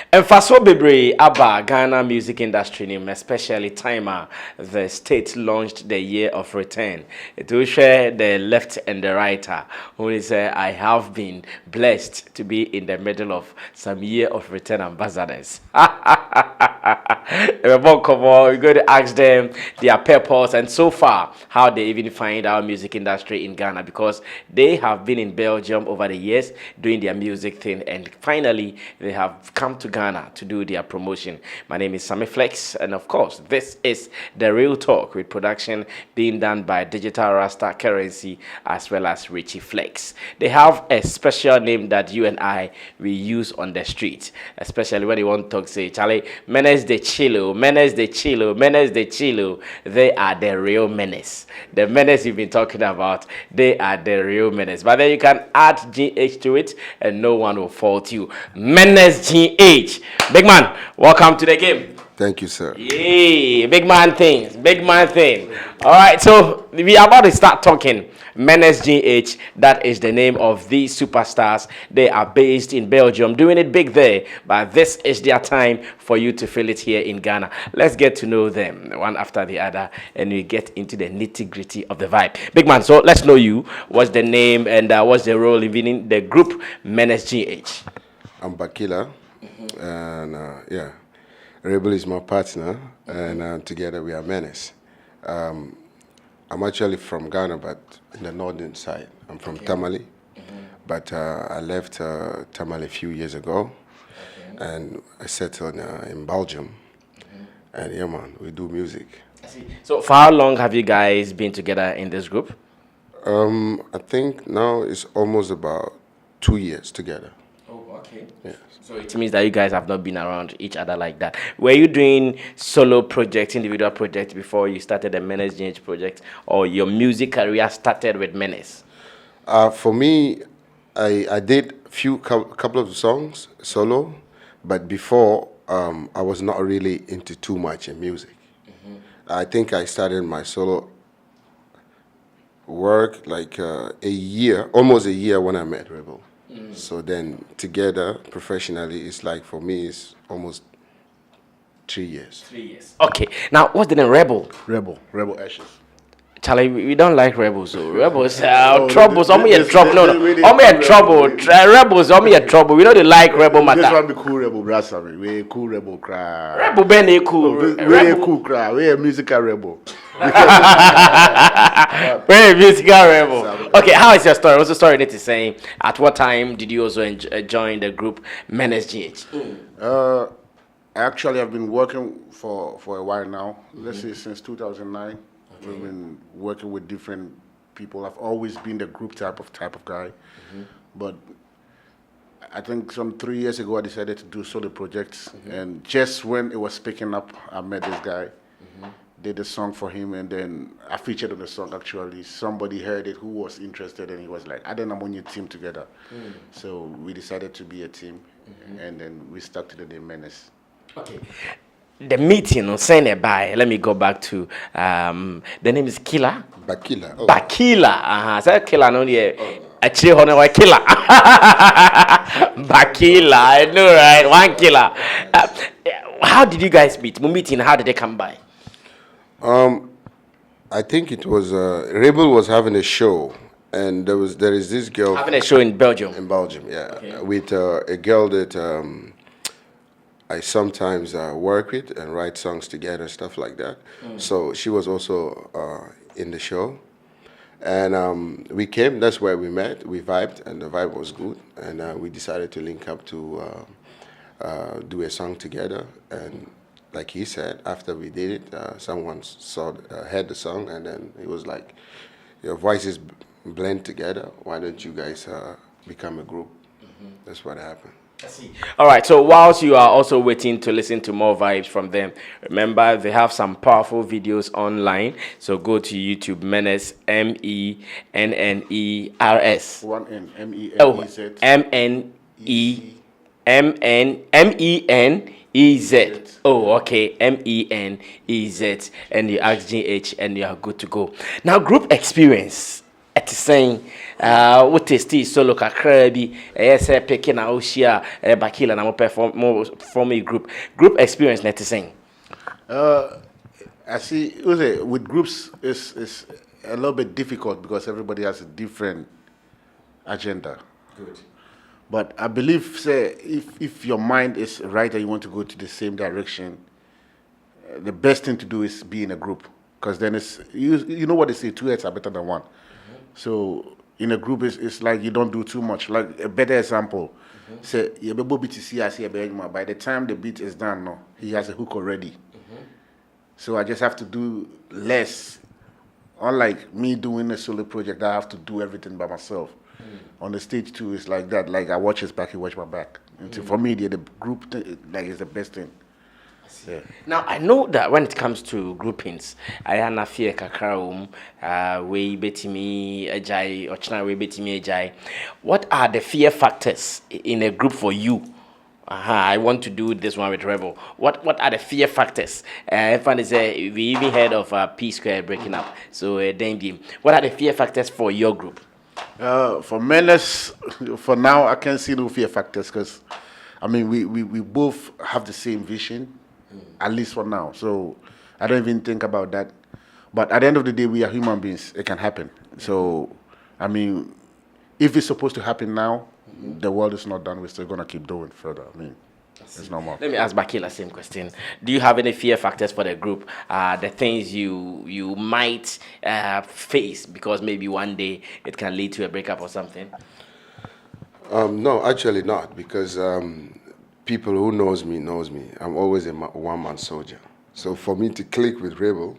And Faso Bebre Abba Ghana music industry name, especially Timer, the state launched the year of return. It will share the left and the righter who is I have been blessed to be in the middle of some year of return ambassadors. We're going to ask them their purpose and so far how they even find our music industry in Ghana, because they have been in Belgium over the years doing their music thing, and finally they have come to Ghana to do their promotion. My name is Sammy Flex, and of course this is The Real Talk, with production being done by Digital Rasta Currency as well as Richie Flex. They have a special name that you and I we use on the street, especially when you want to talk, say Charlie Menez de Chilo, Menez de Chilo, Menez de Chilo. They are the real menace. The menace you've been talking about, they are the real menace. But then you can add GH to it and no one will fault you. Menez GH. Big man, welcome to the game. Thank you, sir. Yay, big man things, big man thing. All right, so we are about to start talking. Menez GH, that is the name of these superstars. They are based in Belgium, doing it big there, but this is their time for you to feel it here in Ghana. Let's get to know them one after the other, and we get into the nitty-gritty of the vibe. Big man, so let's know you. What's the name and what's the role in the group Menez GH? I'm Bakila, and yeah, Rebel is my partner, and together we are Menez. I'm actually from Ghana, but in the northern side. I'm from Tamale, but I left Tamale a few years ago, and I settled in Belgium. And yeah, man, we do music. I see. So for how long have you guys been together in this group? I think now it's almost about 2 years together. Oh, okay. Yes. So it means that you guys have not been around each other like that. Were you doing solo projects, individual projects before you started the Menez GH project, or your music career started with Menez? For me, I did couple of songs solo, but before I was not really into too much in music. I think I started my solo work like almost a year when I met Rebel. So then together professionally, it's like for me it's almost 3 years. 3 years. Okay. Now what's the name? Rebel. Rebel Ashes. Charlie, we don't like rebels. So rebels, troubles. Only a trouble. No, only a trouble. Rebels, only a trouble. We don't like rebel matter. This one be cool rebel, brother. We cool rebel cry. Rebel Ben cool. We cool cry. We a musical rebel. We're a musical rebel. Okay, how is your story? What's the story that is saying? At what time did you also join the group Menez GH? Actually, I've been working for a while now. Let's say since 2009. We've been working with different people. I've always been the group type of guy, but I think some 3 years ago I decided to do solo projects, and just when it was picking up, I met this guy, did a song for him, and then I featured on the song. Actually, somebody heard it who was interested, and he was like, "I don't know, on your team together." So we decided to be a team, and then we stuck to the name Menez. Okay. The meeting on Sunday by, let me go back to the name is Killer. Bakila. Oh. Bakila. So Killer no actually honor Killer. Bakila, I know, right? One Killer. How did you guys meet? Meeting, how did they come by? I think it was Rebel was having a show, and there is this girl Having a show in Belgium. in Belgium, yeah, with a girl that I sometimes work with and write songs together, stuff like that. So she was also in the show, and we came. That's where we met. We vibed, and the vibe was good, and we decided to link up to do a song together. And like he said, after we did it, someone heard the song, and then it was like, your voices blend together. Why don't you guys become a group? That's what happened. I see. All right, so whilst you are also waiting to listen to more vibes from them, remember they have some powerful videos online. So go to YouTube, Menez, MENNERS. One N, MENEZ. Oh, MENEZ. Oh, okay, MENEZ. And you ask GH and you are good to go. Now, group experience. ɛte sɛn wo testi solo kakra bi ɛyɛ sɛ peke na wohyia Bakila na mo perform a group experience na ɛte sɛn. I see with groups it's a little bit difficult because everybody has a different agenda. Good. But I believe, say, if your mind is right and you want to go to the same direction, the best thing to do is be in a group, because then it's you know what they say, two heads are better than one. So in a group, it's like you don't do too much. Like a better example, say by the time the beat is done, no, he has a hook already. So I just have to do less. Unlike me doing a solo project, I have to do everything by myself. On the stage too, it's like that. Like I watch his back, he watch my back. And so for me, the group like is the best thing. Yeah. Now I know that when it comes to groupings, I am a fear kakra we betimi ajay or china we betimi ajay. What are the fear factors in a group for you? I want to do this one with Rebel. What are the fear factors? Everyone is we even heard of P Square breaking up. So then, what are the fear factors for your group? For Menez, for now, I can't see no fear factors because, I mean, we both have the same vision, at least for now. So I don't even think about that. But at the end of the day, we are human beings. It can happen. So, I mean, if it's supposed to happen now, the world is not done. We're still going to keep doing further. I mean, it's normal. Let me ask Bakila same question. Do you have any fear factors for the group? The things you might face because maybe one day it can lead to a breakup or something? No, actually not, because people who knows me. I'm always a one-man soldier. So for me to click with Rebel,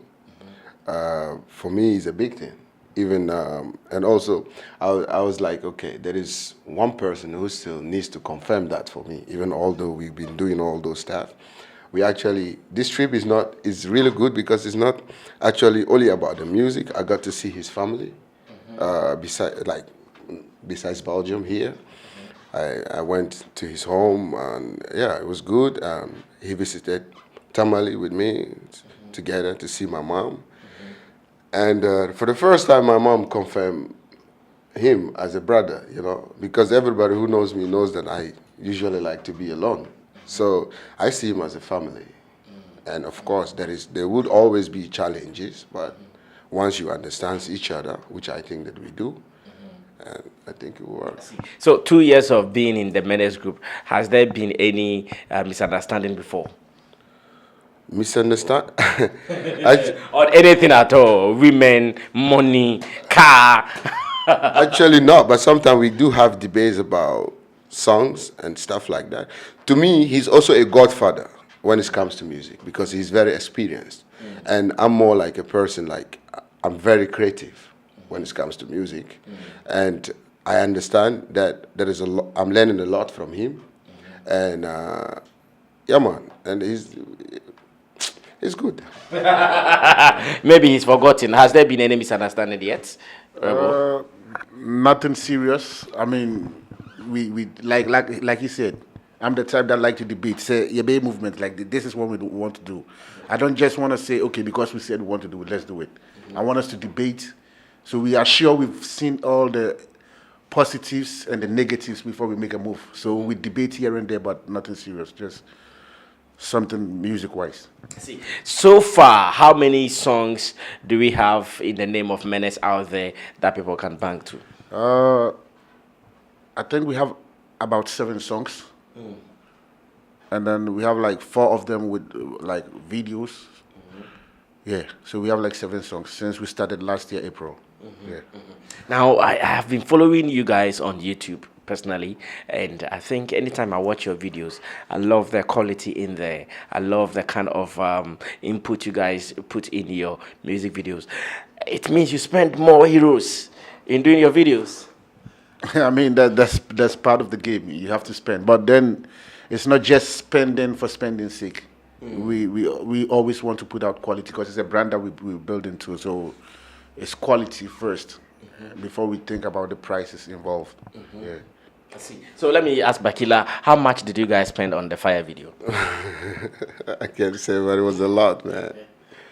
for me is a big thing. Even and also, I was like, okay, there is one person who still needs to confirm that for me. Even although we've been doing all those stuff, we actually this trip is really good because it's not actually only about the music. I got to see his family, besides Belgium here. I went to his home and yeah, it was good. He visited Tamale with me together to see my mom. And for the first time, my mom confirmed him as a brother, you know, because everybody who knows me knows that I usually like to be alone. So I see him as a family. And of course, there would always be challenges, but once you understand each other, which I think that we do, and I think it works. So 2 years of being in the Menez group, has there been any misunderstanding before? Misunderstand? Or anything at all? Women, money, car? Actually, no, but sometimes we do have debates about songs and stuff like that. To me, he's also a godfather when it comes to music because he's very experienced. And I'm more like a person, like, I'm very creative when it comes to music. And I understand that there is I'm learning a lot from him. And, yeah, man, and it's good. Maybe he's forgotten. Has there been any misunderstanding yet? Nothing serious. I mean, we like you said, I'm the type that like to debate. Say, your baby movement, like this is what we want to do. I don't just want to say, okay, because we said we want to do it, let's do it. I want us to debate, so we are sure we've seen all the positives and the negatives before we make a move. So we debate here and there, but nothing serious. Just something music-wise. See, so far, how many songs do we have in the name of Menez out there that people can bank to? I think we have about 7 songs. And then we have like 4 of them with like videos. Yeah, so we have like 7 songs since we started last year, April. Yeah. Now, I have been following you guys on YouTube personally, and I think anytime I watch your videos, I love the quality in there. I love the kind of input you guys put in your music videos. It means you spend more euros in doing your videos. I mean, that's part of the game. You have to spend, but then it's not just spending for spending's sake. We always want to put out quality because it's a brand that we build into. So it's quality first before we think about the prices involved. Yeah. I see. So let me ask Bakila, how much did you guys spend on the fire video? I can't say, but it was a lot, man.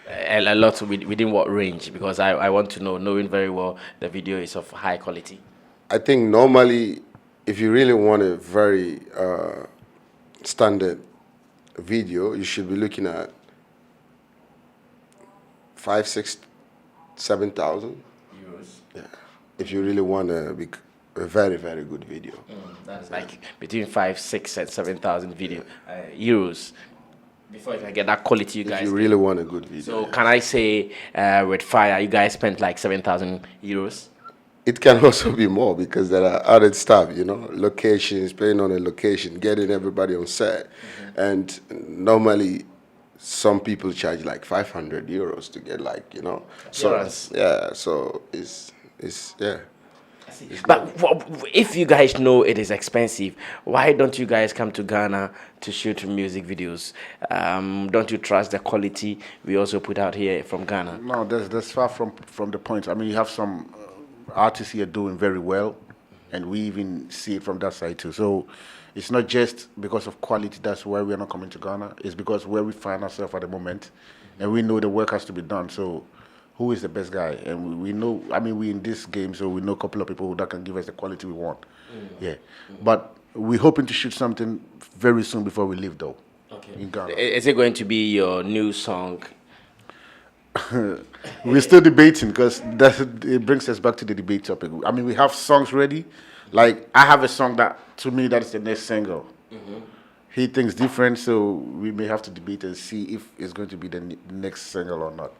A lot within what range? Because I want to know, knowing very well the video is of high quality. I think normally, if you really want a very standard video, you should be looking at 5, 6, 7,000 Euros. Yeah, if you really want a very, very good video. That's like between 5, 6, and 7,000 video euros. Before you can get that quality, you If guys. you really want a good video. So can I say with Fire, you guys spent like 7,000 euros? It can also be more because there are other stuff, you know, locations, playing on a location, getting everybody on set. And normally some people charge like 500 euros to get like, you know. So, yeah, so it's yeah. But if you guys know it is expensive, why don't you guys come to Ghana to shoot music videos? Don't you trust the quality we also put out here from Ghana? No, that's far from the point. I mean, you have some artists here doing very well, and we even see it from that side too. So it's not just because of quality that's why we are not coming to Ghana. It's because where we find ourselves at the moment, and we know the work has to be done. So who is the best guy? And we know, I mean, we in this game, so we know a couple of people that can give us the quality we want. Yeah. But we're hoping to shoot something very soon before we leave, though. Okay. In Ghana. Is it going to be your new song? We're still debating because it brings us back to the debate topic. I mean, we have songs ready. Like, I have a song that, to me, that is the next single. He thinks different, so we may have to debate and see if it's going to be the next single or not.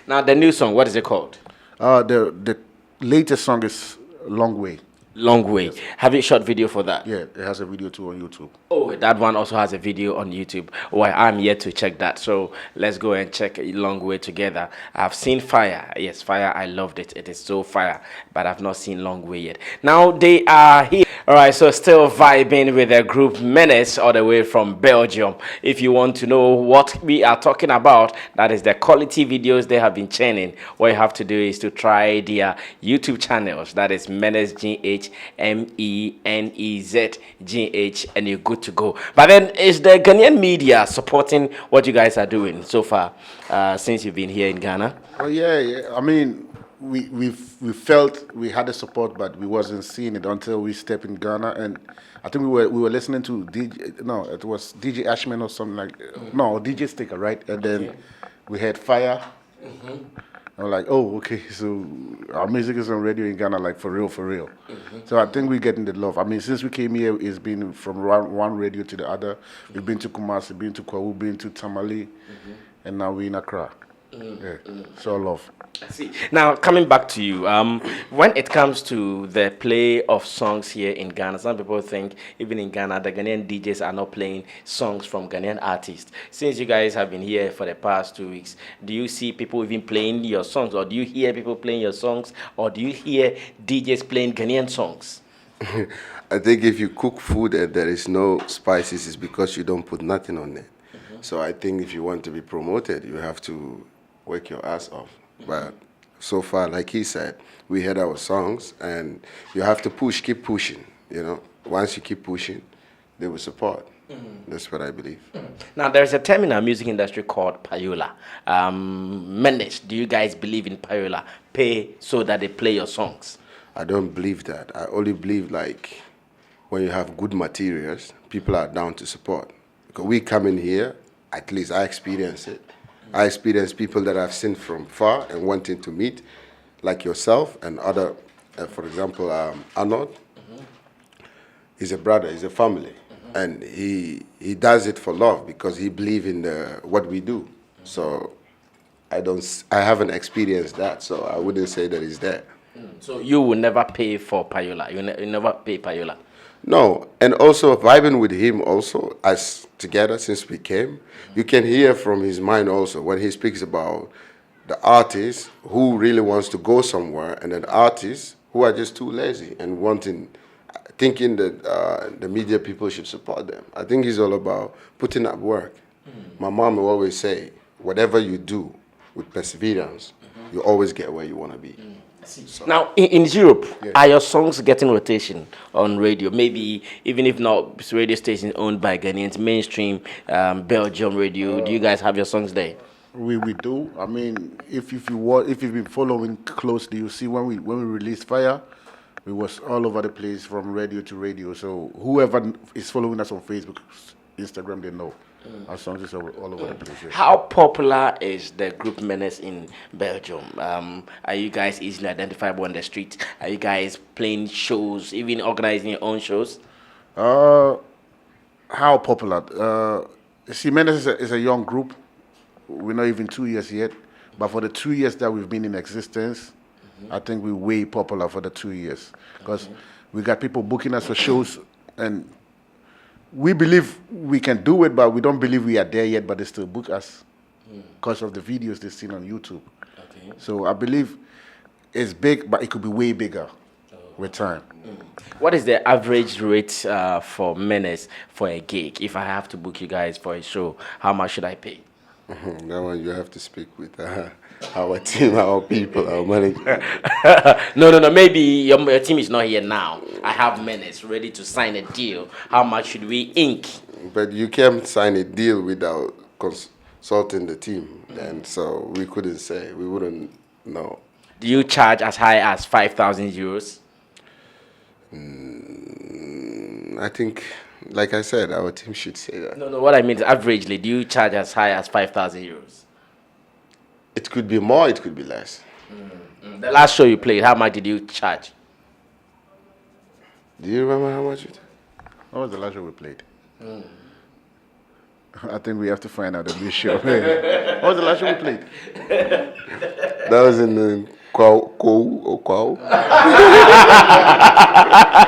Now, the new song, what is it called? The latest song is Long Way. Long Way. Yes. Have you shot video for that? Yeah, it has a video too on YouTube. Oh, that one also has a video on YouTube. Well, I'm yet to check that. So let's go and check Long Way together. I've seen Fire. Yes, Fire. I loved it. It is so fire. But I've not seen Long Way yet. Now they are here. All right, so still vibing with the group Menez all the way from Belgium. If you want to know what we are talking about, that is the quality videos they have been churning. What you have to do is to try their YouTube channels. That is Menez Menez, and you're good to go. But then, is the Ghanaian media supporting what you guys are doing so far since you've been here in Ghana? Oh yeah. I mean, we felt we had the support, but we wasn't seeing it until we stepped in Ghana, and I think we were listening to it was DJ Ashman or something like no DJ Sticker, right? And then we had Fire. I'm like, oh, okay, so our music is on radio in Ghana, like for real. So I think we're getting the love. I mean, since we came here, it's been from one radio to the other. We've been to Kumasi, been to Kwawu, been to Tamale, and now we're in Accra. Yeah, so love. See, now coming back to you, when it comes to the play of songs here in Ghana, some people think even in Ghana the Ghanaian DJs are not playing songs from Ghanaian artists. Since you guys have been here for the past 2 weeks, do you see people even playing your songs, or do you hear people playing your songs, or do you hear DJs playing Ghanaian songs? I think if you cook food and there is no spices, it's because you don't put nothing on it. So I think if you want to be promoted, you have to work your ass off. But so far, like he said, we heard our songs, and you have to keep pushing, you know. Once you keep pushing, they will support. That's what I believe. Now, there's a term in our music industry called payola. Menez, do you guys believe in payola? Pay so that they play your songs? I don't believe that. I only believe, like, when you have good materials, people are down to support. Because we come in here, at least I experience it. I experience people that I've seen from far and wanting to meet, like yourself and other, for example, Arnold. He's a brother, he's a family. And he does it for love because he believes in what we do. So I haven't experienced that, so I wouldn't say that it's there. So you will never pay for payola? You never pay payola? No, and also vibing with him also, as together since we came, you can hear from his mind also when he speaks about the artist who really wants to go somewhere and then artists who are just too lazy and thinking that the media people should support them. I think it's all about putting up work. My mom will always say, whatever you do with perseverance, you always get where you want to be. So. Now, in Europe, are your songs getting rotation on radio? Maybe even if not radio stations owned by Ghanaians, mainstream Belgium radio, do you guys have your songs there? We do. I mean, if you've been following closely, you see when we released Fire, we was all over the place from radio to radio. So whoever is following us on Facebook, Instagram, they know our songs is all over the place. Yeah. How popular is the group Menez in Belgium? Are you guys easily identifiable on the street? Are you guys playing shows, even organizing your own shows? How popular? See, Menez is a young group. We're not even 2 years yet, but for the 2 years that we've been in existence, I think we're way popular for the 2 years because we got people booking us for shows, and we believe we can do it, but we don't believe we are there yet. But they still book us because of the videos they've seen on YouTube. Okay. So I believe it's big, but it could be way bigger with time. What is the average rate for Menez for a gig? If I have to book you guys for a show, how much should I pay? That one you have to speak with our team, our people, our manager. No. Maybe your team is not here now. I have Menez ready to sign a deal. How much should we ink? But you can't sign a deal without consulting the team, and so we couldn't say. We wouldn't know. Do you charge as high as 5,000 euros? I think, like I said, our team should say that. No. What I mean is, averagely, do you charge as high as 5,000 euros? It could be more, it could be less. The last show you played, how much did you charge? Do you remember how much it? What was the last show we played? I think we have to find out the new show. What was the last show we played? That was in the Kwao.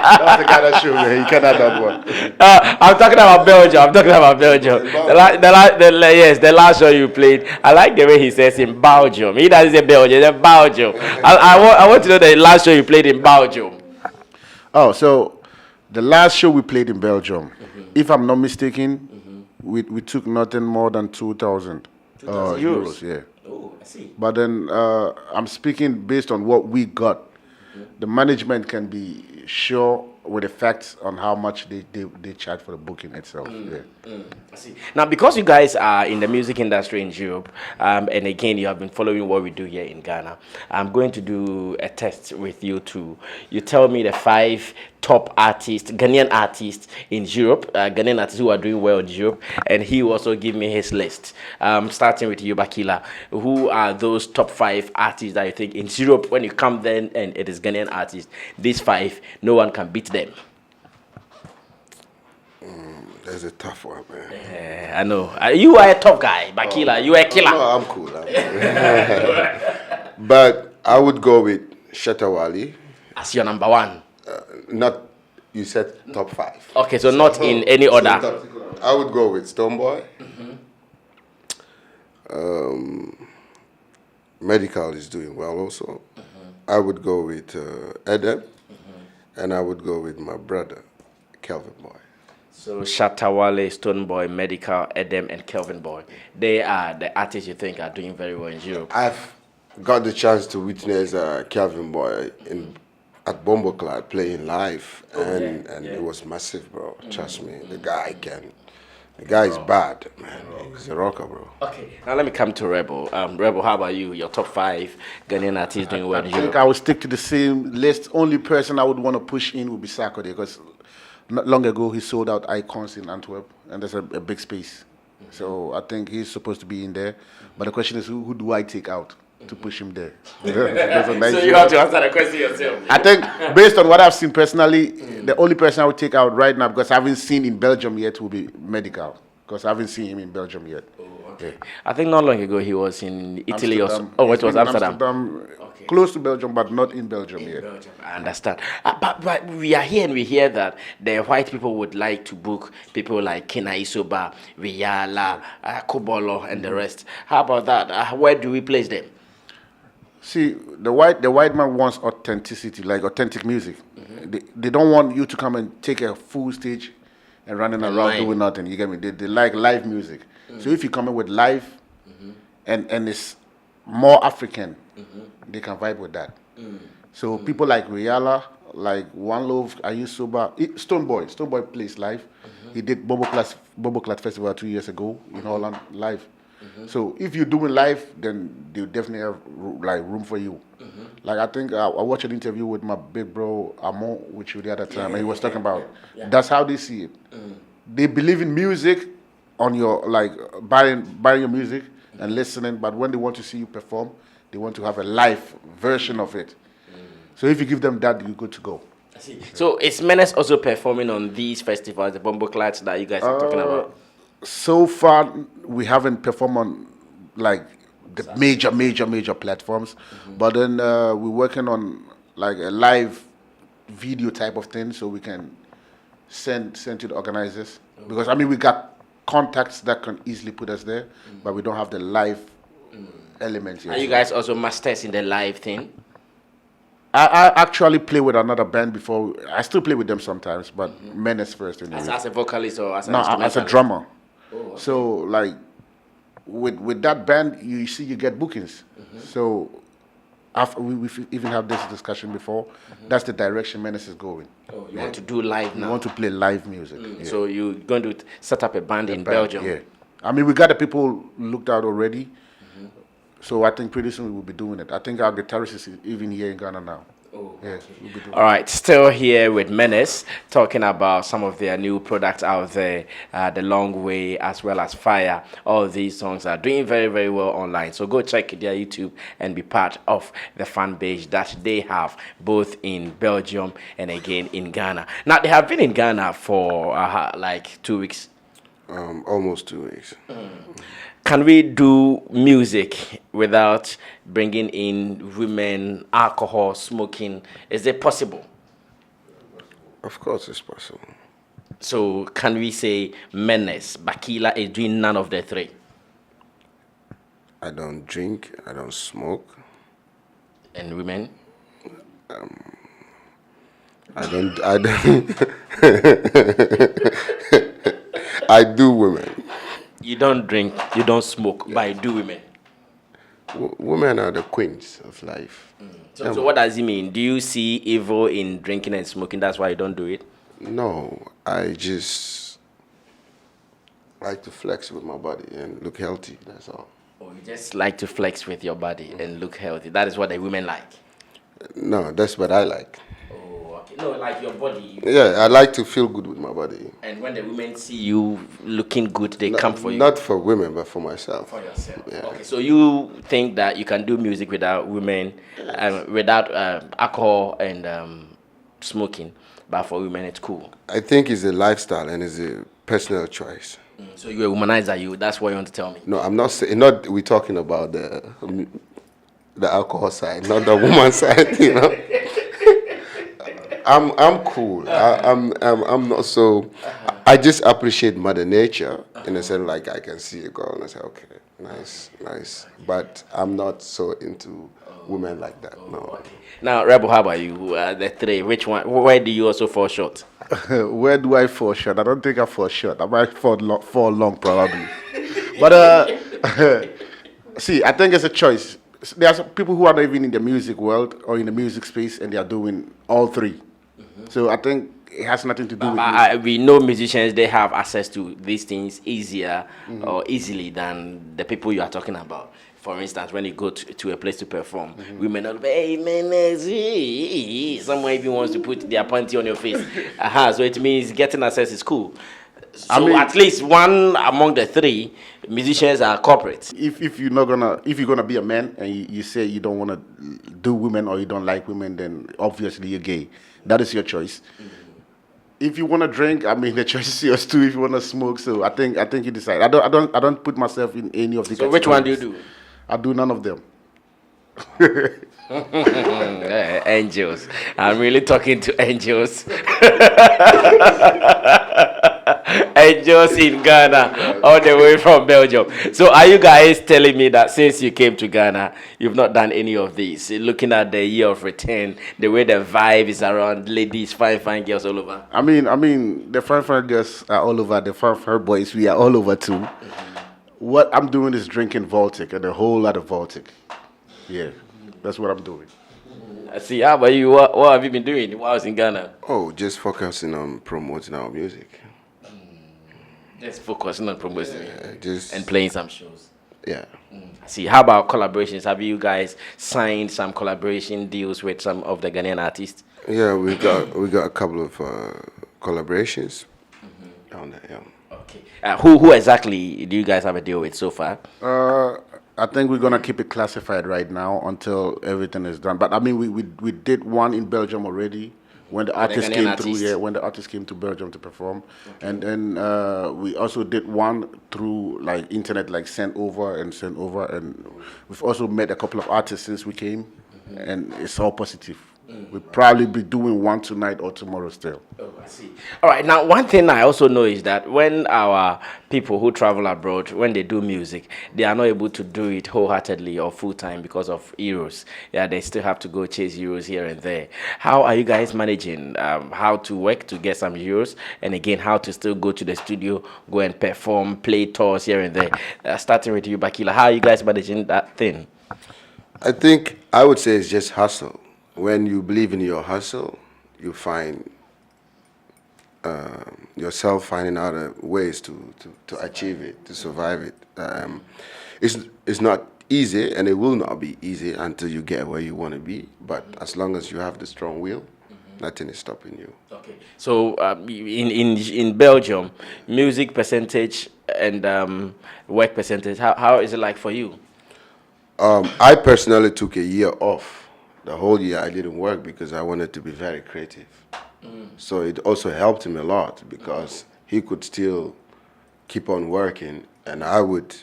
That's the kind of show, man. You cannot that one. I'm talking about Belgium. The last show you played. I like the way he says in Belgium. He doesn't say Belgium, it's Belgium. I want to know the last show you played in Belgium. Oh, so the last show we played in Belgium, if I'm not mistaken, we took nothing more than 2,000 euros. Yeah. Oh, I see. But then I'm speaking based on what we got. The management can be sure with the facts on how much they charge for the booking itself. Yeah. I see. Now, because you guys are in the music industry in Europe, and again, you have been following what we do here in Ghana, I'm going to do a test with you too. You tell me the 5 top artists, Ghanaian artists in Europe, Ghanaian artists who are doing well in Europe, and he will also give me his list. Starting with you, Bakila. Who are those top 5 artists that you think in Europe, when you come then and it is Ghanaian artists, these 5, no one can beat them? That's a tough one, man. I know. You are a top guy, Bakila. You are a killer. No, I'm cool. But I would go with Shatawali. As your number 1. Not, you said top 5. Okay, so not in any order. I would go with Stoneboy. Medical is doing well also. I would go with Edem. And I would go with my brother, Kelvin Boy. So Shatawale, Stoneboy, Medical, Edem, and Kelvin Boy. They are the artists you think are doing very well in Europe. I've got the chance to witness Kelvin Boy at Bomboclad playing live, and it was massive, bro. Trust me, the guy is bad, man. He's a rocker, bro. Okay, now let me come to Rebel. Rebel, how about you? Your top 5 Ghanaian artists doing well in I Europe? think I would stick to the same list. Only person I would want to push in would be Sarkodie, because not long ago he sold out Icons in Antwerp, and there's a big space. So I think he's supposed to be in there. But the question is, who do I take out to push him there? So you have to answer the question yourself. I think based on what I've seen personally, the only person I would take out right now, because I haven't seen in Belgium yet, will be Medical. Because I haven't seen him in Belgium yet. Okay. I think not long ago he was in Italy or Amsterdam. it was Amsterdam. Okay. Close to Belgium, but not in Belgium yet. Belgium, I understand. But we are here and we hear that the white people would like to book people like Kena Isoba, Riala, Kobolo, and the rest. How about that? Where do we place them? See, the white man wants authenticity, like authentic music. They don't want you to come and take a full stage and running around doing nothing. You get me? They like live music. So if you come in with live and it's more African, they can vibe with that. So people like Riala, like One Love, Ayusoba, Stoneboy plays live. He did Bobo Clat Festival 2 years ago in Holland live. So if you're doing live, then they definitely have like room for you. Like I think I watched an interview with my big bro Amon with you the other time, and he was talking about that's how they see it. They believe in music on your like buying your music and listening, but when they want to see you perform, they want to have a live version of it. So if you give them that, you're good to go. I see. So is Menez also performing on these festivals, the Bumbo Clats that you guys are talking about? So far, we haven't performed on like the major platforms, but then we're working on like a live video type of thing, so we can send to the organizers. Because I mean, we got contacts that can easily put us there, but we don't have the live elements yet. Are you guys also masters in the live thing? I actually play with another band before. I still play with them sometimes, but Menez first. As a vocalist or as an no, instrumentalist? as a drummer. Oh, okay. So like with that band, you get bookings. So after we've even had this discussion before. That's the direction Menez is going. Oh, you want to do live now? We want to play live music. So you're going to set up a band in Belgium? Yeah. I mean, we got the people looked out already. So I think pretty soon we will be doing it. I think our guitarist is even here in Ghana now. Oh, Yeah, we'll be doing all right, still here with Menez, talking about some of their new products out there, The Long Way as well as Fire. All these songs are doing very, very well online. So go check their YouTube and be part of the fan base that they have both in Belgium and again in Ghana. Now, they have been in Ghana for like 2 weeks. Almost 2 weeks. Can we do music without bringing in women, alcohol, smoking? Is it possible? Of course it's possible. So can we say Menez, Bakila is doing none of the three? I don't drink, I don't smoke. And women? I don't I do women. You don't drink, you don't smoke, but you do women. Women are the queens of life. So what does it mean? Do you see evil in drinking and smoking? That's why you don't do it? No, I just like to flex with my body and look healthy, that's all. Or you just like to flex with your body and look healthy? That is what the women like? No, that's what I like. Oh, okay. No, like your body. Yeah, I like to feel good with my body. And when the women see you looking good, they come for you? Not for women, but for myself. For yourself. Yeah. Okay, so you think that you can do music without women, without alcohol and smoking, but for women it's cool? I think it's a lifestyle and it's a personal choice. So you're a womanizer, that's what you want to tell me? No, I'm not saying, not we're talking about the alcohol side, not the woman side, you know. I'm cool. I'm not so. I just appreciate Mother Nature in a sense. Like I can see a girl and I say, okay, nice. But I'm not so into women like that. No. Okay. Now, Rebel, how about you? The three. Which one? Where do you also fall short? Where do I fall short? I don't think I fall short. I might fall long probably. But see, I think it's a choice. There are some people who are not even in the music world or in the music space, and they are doing all three. So I think it has nothing to do with we know musicians, they have access to these things easier or easily than the people you are talking about. For instance, when you go to a place to perform, we may not be, hey, Menez, someone even wants to put their panty on your face. So it means getting access is cool. So I mean, at least one among the three musicians are corporate. If you're gonna be a man and you say you don't want to do women or you don't like women, then obviously you're gay. That is your choice. If you want to drink, I mean the choice is yours too. If you want to smoke, so I think you decide. I don't put myself in any of the. So which one do you do? I do none of them. Angels. I'm really talking to angels. Angels in Ghana, all the way from Belgium. So are you guys telling me that since you came to Ghana, you've not done any of these? Looking at the year of return, the way the vibe is around ladies, fine girls all over. I mean, the fine girls are all over. The fine boys, we are all over too. What I'm doing is drinking Voltic and a whole lot of Voltic. Yeah, that's what I'm doing. I see. How about you? What have you been doing while I was in Ghana? Oh, just focusing on promoting our music. Just focusing on promoting Just and playing some shows. Yeah. See, how about collaborations? Have you guys signed some collaboration deals with some of the Ghanaian artists? Yeah, we got a couple of collaborations down there. Yeah. Okay. Who exactly do you guys have a deal with so far? I think we're gonna keep it classified right now until everything is done. But I mean, we did one in Belgium already when the artist Ghanaian came artist. through. Yeah, when the artist came to Belgium to perform, and then we also did one through like internet, like sent over, and we've also met a couple of artists since we came, and it's all positive. We'll probably be doing one tonight or tomorrow still. Oh, I see. All right. Now, one thing I also know is that when our people who travel abroad, when they do music, they are not able to do it wholeheartedly or full time because of euros. Yeah, they still have to go chase euros here and there. How are you guys managing how to work to get some euros, and again, how to still go to the studio, go and perform, play tours here and there? Starting with you, Bakila, how are you guys managing that thing? I think I would say it's just hustle. When you believe in your hustle, you find yourself finding other ways to achieve it, to survive it. It's not easy, and it will not be easy until you get where you want to be. But as long as you have the strong will, nothing is stopping you. Okay. So in Belgium, music percentage and work percentage, how is it like for you? I personally took a year off. The whole year I didn't work because I wanted to be very creative. So it also helped him a lot because he could still keep on working, and I would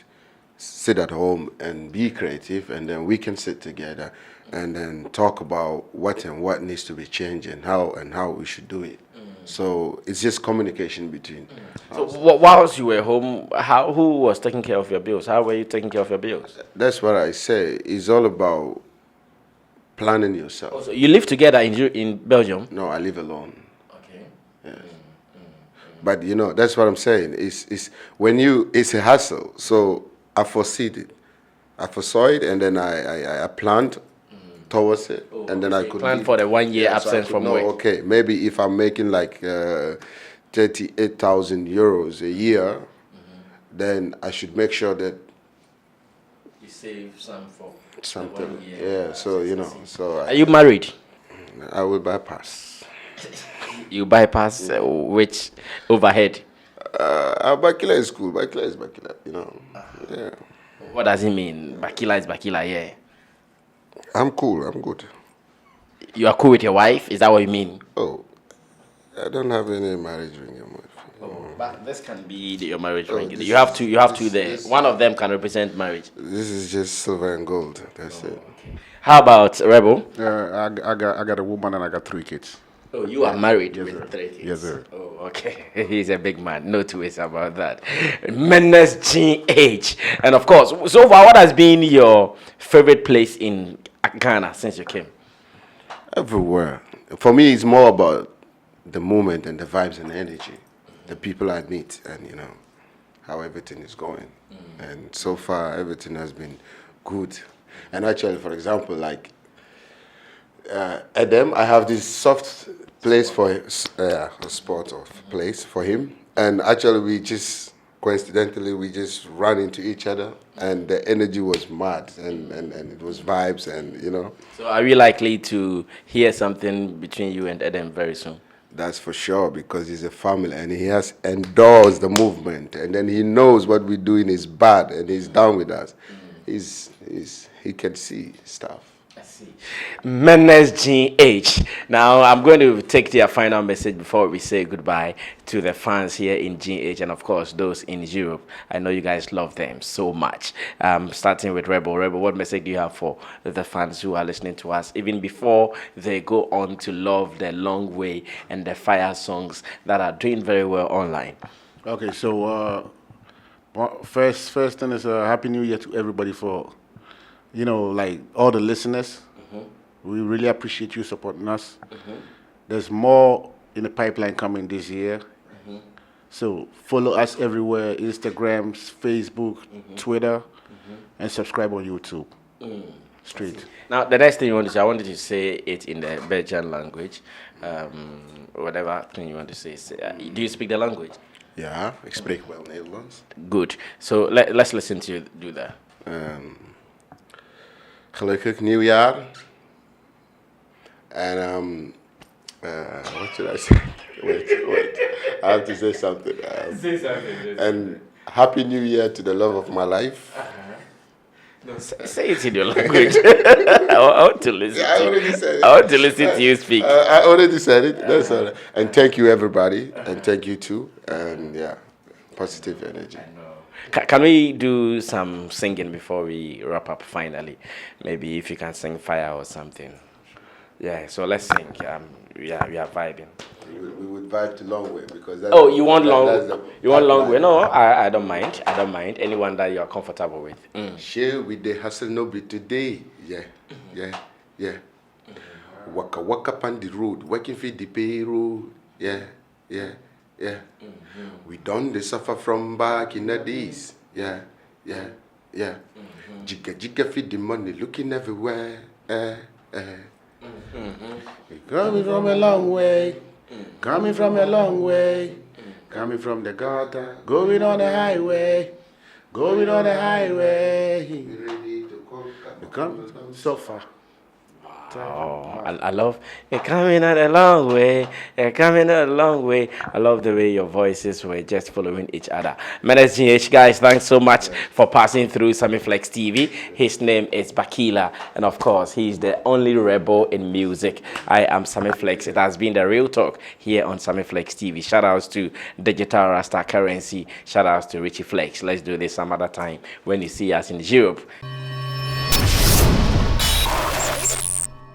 sit at home and be creative, and then we can sit together and then talk about what needs to be changed and how we should do it. So it's just communication between. So whilst you were home, who was taking care of your bills? How were you taking care of your bills? That's what I say. It's all about planning yourself. So you live together in Belgium? No, I live alone. Okay. Yes. But you know, that's what I'm saying. It's a hustle. So I foreseed it. I foresaw it, and then I planned towards it, and then I could plan for the 1 year so I absence could from know, work. okay, maybe if I'm making like 38,000 euros a year, then I should make sure that You save some for something. 1 year. Yeah. So you know. So Are you married? I will bypass. You bypass which overhead? Bakila is cool. Bakila is Bakila. You know. Yeah. What does it mean? Bakila is Bakila, yeah. I'm cool. I'm good. You are cool with your wife? Is that what you mean? Oh, I don't have any marriage ring in my But this can be your marriage Oh, ring. this You have is- two. You have this- two there. this- One of them can represent marriage. This is just silver and gold. That's it. How about Rebel? I got a woman and I got 3 kids. Oh, you are married Yes, with sir. 3 kids. Yes, sir. Oh, okay. He's a big man. No two ways about that. Menez GH. And of course, so far, what has been your favorite place in Ghana since you came? Everywhere. For me, it's more about the moment and the vibes and the energy, the people I meet, and you know how everything is going. And so far, everything has been good. And actually, for example, like Adam, I have this soft place for a spot of place for him. And actually, coincidentally, we just ran into each other, and the energy was mad, and it was vibes, and you know. So are we likely to hear something between you and Eden very soon? That's for sure, because he's a family and he has endorsed the movement, and then he knows what we're doing is bad and he's down with us. He can see stuff. I see. Menez GH. Now, I'm going to take their final message before we say goodbye to the fans here in GH and, of course, those in Europe. I know you guys love them so much. Starting with Rebel. Rebel, what message do you have for the fans who are listening to us, even before they go on to love the Long Way and the Fire songs that are doing very well online? Okay, so first thing is Happy New Year to everybody for, like all the listeners. We really appreciate you supporting us. There's more in the pipeline coming this year. So follow us everywhere, Instagram, Facebook, Twitter, and subscribe on YouTube. Straight. Now, the next thing you want to say, I wanted to say it in the Belgian language. Whatever thing you want to say. Do you speak the language? Ja, ik spreek wel Nederlands. Good. So let's listen to you do that. Gelukkig nieuwjaar. And what should I say? Wait. I have to say something. Say something. And Happy New Year to the love of my life. No, say it in your language. I want to listen. I already said it. I want to listen to you speak. I already said it. That's all right. And thank you, everybody. And thank you, too. And yeah, positive energy. Can we do some singing before we wrap up finally? Maybe if you can sing Fire or something. Yeah, so let's sing. We are vibing. We would vibe to Long Way because that's Oh, you want long? You want long pipeline. way? No, I don't mind. I don't mind. Anyone that you are comfortable with. Share with the hustle no be today. Yeah. Waka on the road, working for the payroll. Yeah. We done the suffer from back in the days. Yeah. Jigga feed the money, looking everywhere. Coming from a long way, coming from a long way, coming from the gutter, going on the highway, going on the highway. Come so far. Oh, I love it coming out a long way. Coming out a long way. I love the way your voices were just following each other. Menez GH, guys, thanks so much for passing through Sammy Flex TV. His name is Bakila, and of course, he's the only rebel in music. I am Sammy Flex. It has been the real talk here on Sammy Flex TV. Shout outs to Digital Rasta Currency. Shout outs to Richie Flex. Let's do this some other time when you see us in Europe.